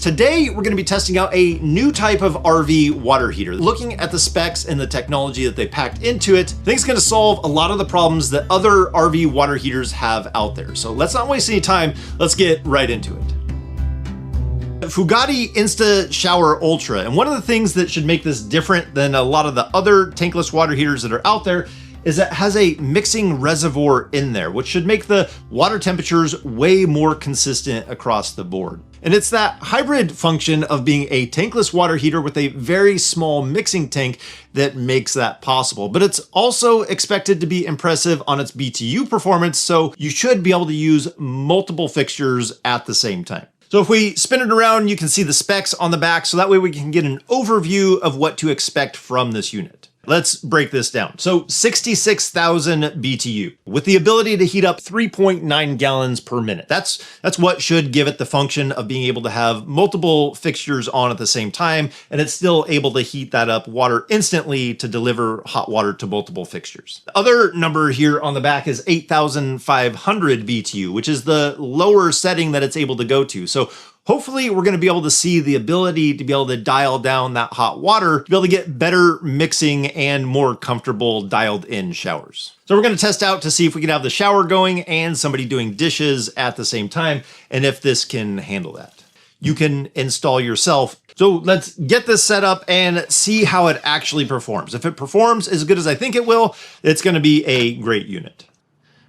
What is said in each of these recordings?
Today, we're going to be testing out a new type of RV water heater. Looking at the specs and the technology that they packed into it, I think it's going to solve a lot of the problems that other RV water heaters have out there. So let's not waste any time. Let's get right into it. Fogatti InstaShower Ultra. And one of the things that should make this different than a lot of the other tankless water heaters that are out there is that it has a mixing reservoir in there, which should make the water temperatures way more consistent across the board. And it's that hybrid function of being a tankless water heater with a very small mixing tank that makes that possible. But it's also expected to be impressive on its BTU performance, so you should be able to use multiple fixtures at the same time. So if we spin it around, you can see the specs on the back, so that way we can get an overview of what to expect from this unit. Let's break this down. So 66,000 BTU with the ability to heat up 3.9 gallons per minute. That's what should give it the function of being able to have multiple fixtures on at the same time, and it's still able to heat that up water instantly to deliver hot water to multiple fixtures. The other number here on the back is 8,500 BTU, which is the lower setting that it's able to go to. So hopefully we're going to be able to see the ability to be able to dial down that hot water to be able to get better mixing and more comfortable dialed in showers. So we're going to test out to see if we can have the shower going and somebody doing dishes at the same time, and if this can handle that. You can install yourself. So let's get this set up and see how it actually performs. If it performs as good as I think it will, it's going to be a great unit.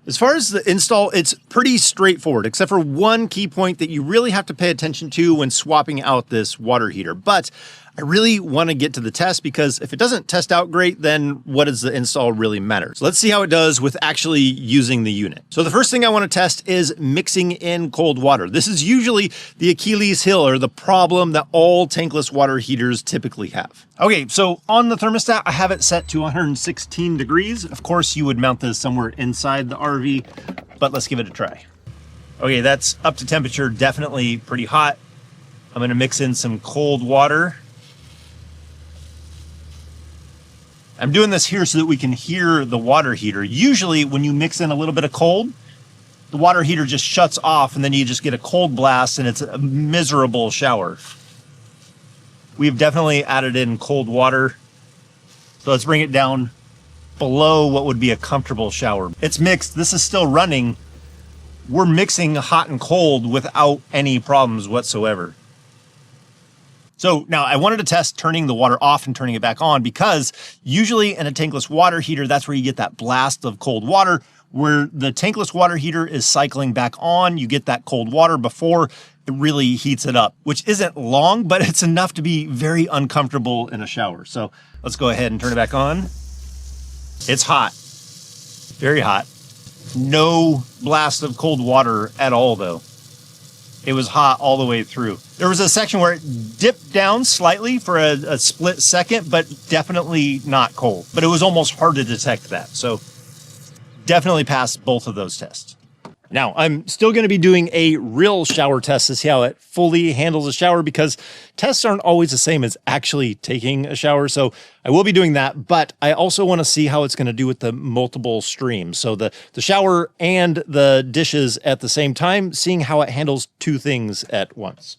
As far as the install, it's pretty straightforward, except for one key point that you really have to pay attention to when swapping out this water heater. But I really want to get to the test, because if it doesn't test out great, then what does the install really matter? So let's see how it does with actually using the unit. So the first thing I want to test is mixing in cold water. This is usually the Achilles heel, or the problem that all tankless water heaters typically have. Okay, so on the thermostat, I have it set to 116 degrees. Of course, you would mount this somewhere inside the RV, but let's give it a try. Okay, that's up to temperature, definitely pretty hot. I'm gonna mix in some cold water. I'm doing this here so that we can hear the water heater. Usually when you mix in a little bit of cold, the water heater just shuts off and then you just get a cold blast and it's a miserable shower. We've definitely added in cold water. So let's bring it down below what would be a comfortable shower. It's mixed, this is still running. We're mixing hot and cold without any problems whatsoever. So now I wanted to test turning the water off and turning it back on, because usually in a tankless water heater, that's where you get that blast of cold water. Where the tankless water heater is cycling back on, you get that cold water before it really heats it up, which isn't long, but it's enough to be very uncomfortable in a shower. So let's go ahead and turn it back on. It's hot, very hot. No blast of cold water at all though. It was hot all the way through. There was a section where it dipped down slightly for a split second, but definitely not cold. But it was almost hard to detect that. So definitely passed both of those tests. Now, I'm still going to be doing a real shower test to see how it fully handles a shower, because tests aren't always the same as actually taking a shower. So I will be doing that, but I also want to see how it's going to do with the multiple streams. So the shower and the dishes at the same time, seeing how it handles two things at once.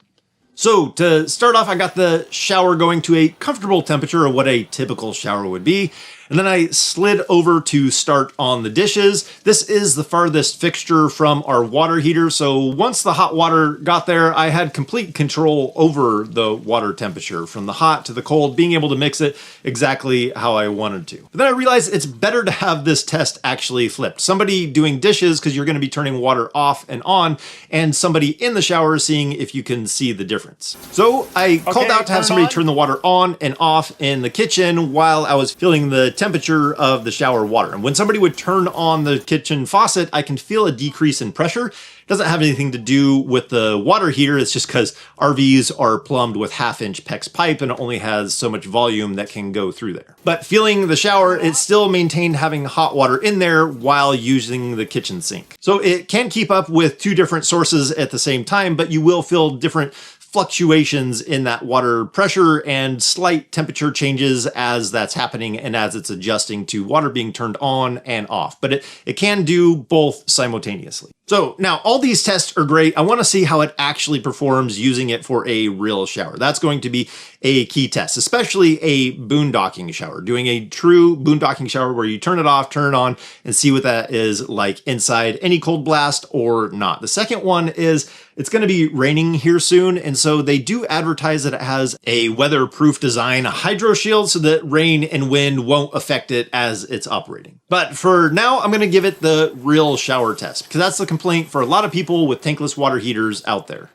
So to start off, I got the shower going to a comfortable temperature of what a typical shower would be. And then I slid over to start on the dishes. This is the farthest fixture from our water heater. So once the hot water got there, I had complete control over the water temperature, from the hot to the cold, being able to mix it exactly how I wanted to. But then I realized it's better to have this test actually flipped. Somebody doing dishes, because you're going to be turning water off and on, and somebody in the shower seeing if you can see the difference. So I called out to have somebody turn the water on and off in the kitchen while I was feeling the temperature of the shower water. And when somebody would turn on the kitchen faucet, I can feel a decrease in pressure. It doesn't have anything to do with the water heater. It's just because RVs are plumbed with 1/2-inch PEX pipe and it only has so much volume that can go through there. But feeling the shower, it still maintained having hot water in there while using the kitchen sink. So it can keep up with two different sources at the same time, but you will feel different fluctuations in that water pressure and slight temperature changes as that's happening and as it's adjusting to water being turned on and off. But it can do both simultaneously. So now all these tests are great. I want to see how it actually performs using it for a real shower. That's going to be a key test, especially a boondocking shower, doing a true boondocking shower where you turn it off, turn it on, and see what that is like inside any cold blast or not. The second one is it's going to be raining here soon, and so they do advertise that it has a weatherproof design, a hydro shield, so that rain and wind won't affect it as it's operating. But for now, I'm going to give it the real shower test, because that's the complaint for a lot of people with tankless water heaters out there.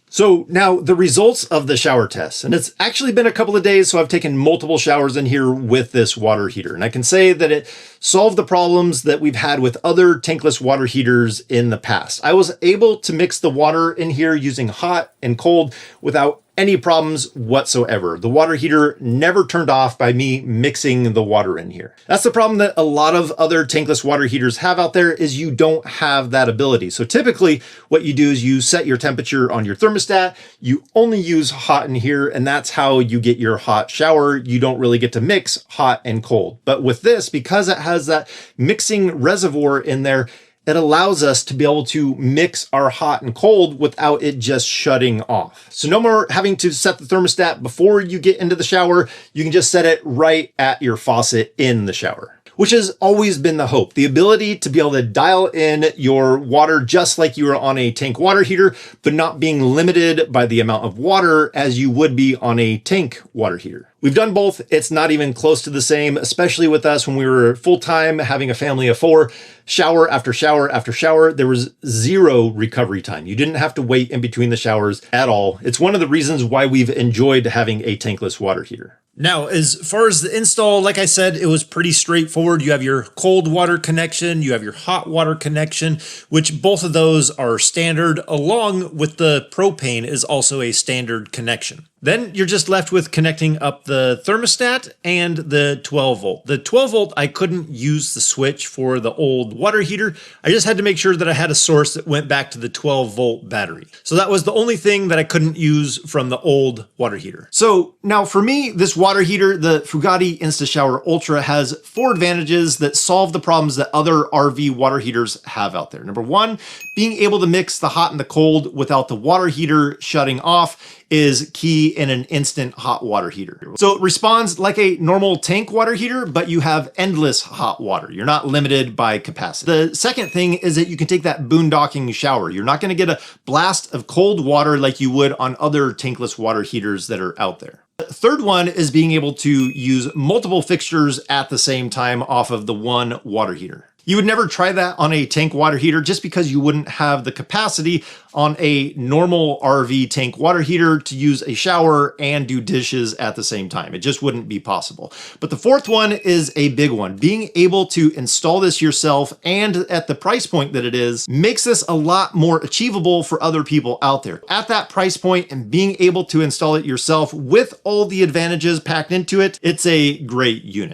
So now the results of the shower test, and it's actually been a couple of days, so I've taken multiple showers in here with this water heater. And I can say that it solved the problems that we've had with other tankless water heaters in the past. I was able to mix the water in here using hot and cold without any problems whatsoever. The water heater never turned off by me mixing the water in here. That's the problem that a lot of other tankless water heaters have out there, is you don't have that ability. So typically what you do is you set your temperature on your thermostat, you only use hot in here, and that's how you get your hot shower. You don't really get to mix hot and cold. But with this, because it has that mixing reservoir in there, it allows us to be able to mix our hot and cold without it just shutting off. So no more having to set the thermostat before you get into the shower. You can just set it right at your faucet in the shower, which has always been the hope. The ability to be able to dial in your water just like you are on a tank water heater, but not being limited by the amount of water as you would be on a tank water heater. We've done both. It's not even close to the same, especially with us when we were full-time, having a family of 4, shower after shower after shower. There was zero recovery time. You didn't have to wait in between the showers at all. It's one of the reasons why we've enjoyed having a tankless water heater. Now, as far as the install, like I said, it was pretty straightforward. You have your cold water connection, you have your hot water connection, which both of those are standard, along with the propane is also a standard connection. Then you're just left with connecting up the thermostat and the 12 volt. The 12 volt, I couldn't use the switch for the old water heater. I just had to make sure that I had a source that went back to the 12 volt battery. So that was the only thing that I couldn't use from the old water heater. So now for me, this water heater, the Fogatti InstaShower Ultra, has 4 advantages that solve the problems that other RV water heaters have out there. Number 1, being able to mix the hot and the cold without the water heater shutting off is key in an instant hot water heater. So it responds like a normal tank water heater, but you have endless hot water. You're not limited by capacity. The second thing is that you can take that boondocking shower. You're not going to get a blast of cold water like you would on other tankless water heaters that are out there. The third one is being able to use multiple fixtures at the same time off of the one water heater. You would never try that on a tank water heater just because you wouldn't have the capacity on a normal RV tank water heater to use a shower and do dishes at the same time. It just wouldn't be possible. But the fourth one is a big one. Being able to install this yourself, and at the price point that it is, makes this a lot more achievable for other people out there. At that price point and being able to install it yourself with all the advantages packed into it, it's a great unit.